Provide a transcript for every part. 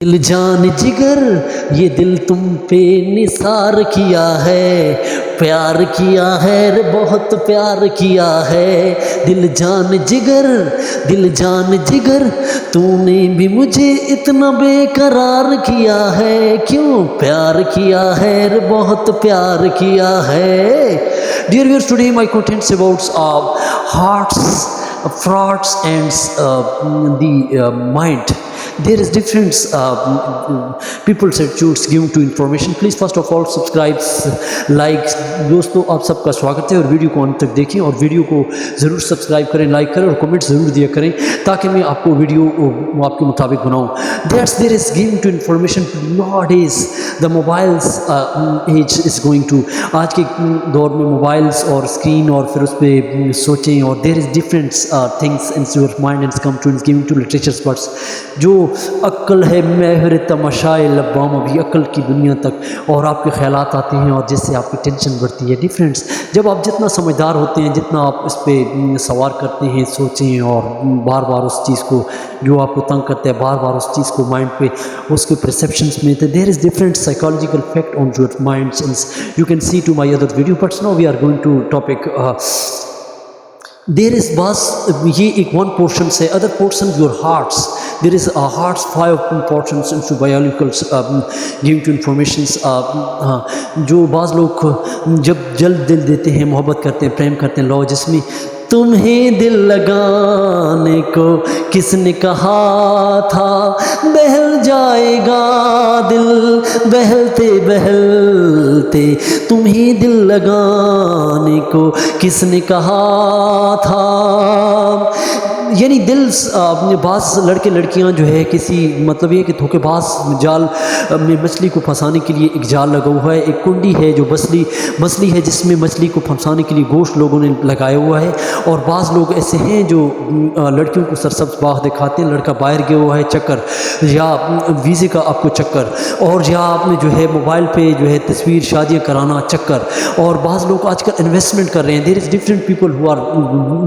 دل جان جگر یہ دل تم پہ نثار کیا ہے، پیار کیا ہے رے بہت پیار کیا ہے۔ دل جان جگر تو نے بھی مجھے اتنا بے قرار کیا ہے، کیوں پیار کیا ہے رے بہت پیار کیا ہے۔ Dear viewers, today my contents about hearts, thoughts and the mind. There is difference people attitudes given to information. Please first of all subscribe, like. دوستو آپ سب کا سواگت ہے اور ویڈیو کو انت تک دیکھیں اور ویڈیو کو ضرور سبسکرائب کریں، لائک کریں اور کمنٹ ضرور دیا کریں تاکہ میں آپ کو ویڈیو آپ کے مطابق بناؤں۔ There is given to information nowadays the mobiles age is going to، آج کے دور میں موبائلس اور اسکرین اور پھر اس پہ سوچیں اور there is different things in your mind and come to giving to literature parts۔ جو عقل ہے مہر تماشائے لبام، ابھی عقل کی دنیا تک اور آپ کے خیالات آتے ہیں اور جس سے آپ کی ٹینشن بڑھتی ہے۔ ڈیفرنس جب آپ جتنا سمجھدار ہوتے ہیں، جتنا آپ اس پہ سوار کرتے ہیں، سوچیں اور بار بار اس چیز کو جو آپ کو تنگ کرتا ہے بار بار اس چیز کو مائنڈ پہ اس کے پرسیپشنس میں تھے۔ There is different psychological effect on your mind, you can see to my other video but now we are going to topic. There is بعض یہ ایک ون پورشن سے other portion your hearts. There is hearts 5 portions into biological giving to informations۔ جو بعض لوگ جب جلد دل دیتے ہیں، محبت کرتے ہیں، پریم کرتے ہیں، لو جس میں تمہیں دل لگانے کو کس نے کہا تھا، بہل جائے گا دل بہلتے بہلتے، تمہیں دل لگانے کو کس نے کہا تھا۔ یعنی دل بعض لڑکے لڑکیاں جو ہے کسی مطلب یہ کہ دھوکے باز جال میں مچھلی کو پھنسانے کے لیے ایک جال لگا ہوا ہے، ایک کنڈی ہے جو مچھلی ہے جس میں مچھلی کو پھنسانے کے لیے گوشت لوگوں نے لگایا ہوا ہے۔ اور بعض لوگ ایسے ہیں جو لڑکیوں کو سرسبز باغ دکھاتے ہیں، لڑکا باہر گیا ہوا ہے چکر یا ویزے کا آپ کو چکر، اور یا آپ نے جو ہے موبائل پہ جو ہے تصویر شادیاں کرانا چکر، اور بعض لوگ آج کل انویسٹمنٹ کر رہے ہیں۔ There is different people who are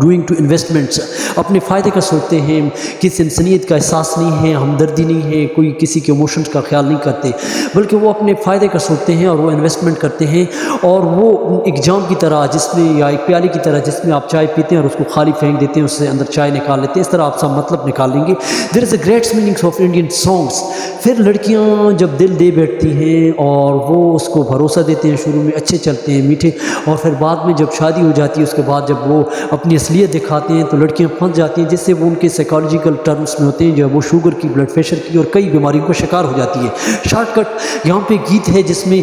doing to investments, اپنے فائدے کا سوچتے ہیں، کسی انسانیت کا احساس نہیں ہے، ہمدردی نہیں ہے، کوئی کسی کے ایموشنز کا خیال نہیں کرتے، بلکہ وہ اپنے فائدے کا سوچتے ہیں اور وہ انویسٹمنٹ کرتے ہیں، اور وہ ایک جام کی طرح جس میں یا ایک پیالے کی طرح جس میں آپ چائے پیتے ہیں اور اس کو خالی پھینک دیتے ہیں، اس سے اندر چائے نکال لیتے ہیں، اس طرح آپ سب مطلب نکال لیں گے۔ There is a great meanings of Indian songs. پھر لڑکیاں جب دل دے بیٹھتی ہیں اور وہ اس کو بھروسہ دیتے ہیں، شروع میں اچھے چلتے ہیں میٹھے، اور پھر بعد میں جب شادی ہو جاتی ہے اس کے بعد جب وہ اپنی اصلیت دکھاتے ہیں تو لڑکیاں پھنس جاتی ہیں، جس سے وہ ان کے سائیکالوجیکل ٹرمز میں ہوتے ہیں، جب وہ شوگر کی، بلڈ پریشر کی اور کئی بیماریوں کا شکار ہو جاتی ہے۔ شارٹ کٹ یہاں پہ گیت ہے جس میں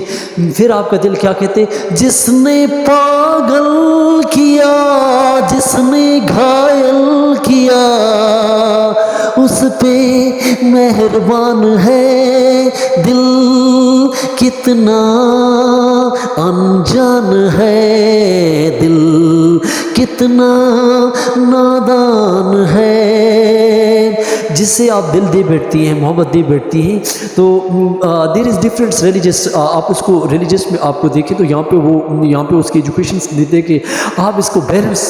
پھر آپ کا دل کیا کہتے ہیں، جس نے پاگل کیا جس نے گھائل کیا اس پہ مہربان ہے دل، کتنا انجان ہے دل، کتنا نادان ہے۔ جس سے آپ دل دے بیٹھتی ہیں، محبت دے بیٹھتی ہیں، تو دیر از ڈفرینٹ ریلیجس۔ آپ اس کو ریلیجس میں آپ کو دیکھیں تو یہاں پہ اس کی ایجوکیشن دیتے ہیں کہ آپ اس کو بیلنس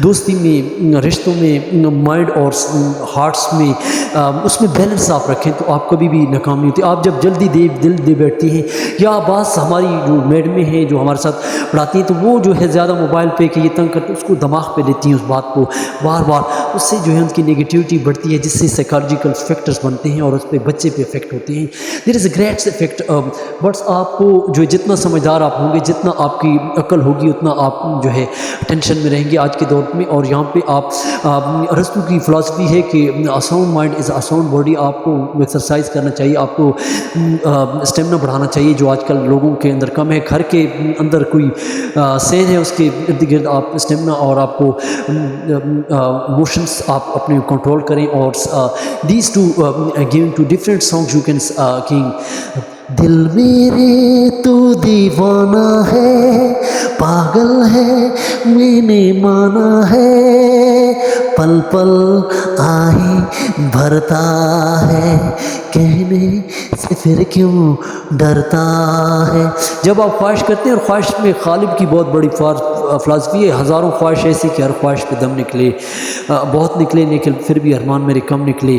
دوستی میں، رشتوں میں، مائنڈ اور ہارٹس میں، اس میں بیلنس آپ رکھیں تو آپ کبھی بھی ناکام نہیں ہوتی۔ آپ جب جلدی دل دے بیٹھتی ہیں، یا بعض ہماری جو میڈمیں ہیں جو ہمارے ساتھ پڑھاتی ہیں تو وہ جو ہے زیادہ موبائل پہ کہ یہ تنگ کرتے اس کو دماغ پہ لیتی ہیں اس بات کو بار بار، اس سے جو ہے ان کی نگیٹیوٹی بڑھتی ہے، جس سے سائیکالوجیکل فیکٹرز بنتے ہیں اور اس پہ بچے پہ افیکٹ ہوتے ہیں۔ There is a great effect bits آپ کو جو جتنا سمجھدار آپ ہوں گے، جتنا آپ کی عقل ہوگی، اتنا آپ جو ہے ٹینشن میں رہیں گے آج کے دور میں۔ اور یہاں پہ آپ ارسطو کی فلاسفی ہے کہ a sound mind is a sound body. آپ کو ایکسرسائز کرنا چاہیے، آپ کو اسٹیمنا بڑھانا چاہیے جو آج کل لوگوں کے اندر کم ہے۔ گھر کے اندر کوئی سین ہے اس کے ارد گرد آپ اسٹیمنا اور آپ کو موشنس آپ اپنے کنٹرول کریں، اور these two giving to different songs you can king. دل میرے تو دیوانہ ہے، پاگل ہے میں نے مانا ہے، پل پل آہیں بھرتا ہے، کہنے سے پھر کیوں ڈرتا ہے۔ جب آپ خواہش کرتے ہیں، اور خواہش میں غالب کی بہت بڑی فلاسفی ہے، ہزاروں خواہش ایسی کہ ہر خواہش پہ دم نکلے، بہت نکلے لیکن پھر بھی ارمان میرے کم نکلے،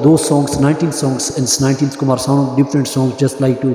those songs, 19 songs and 19 Kumar song, different songs, just like to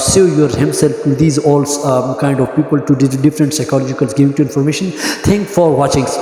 show your himself to these all kind of people, to different psychological giving to information. Thank for watching.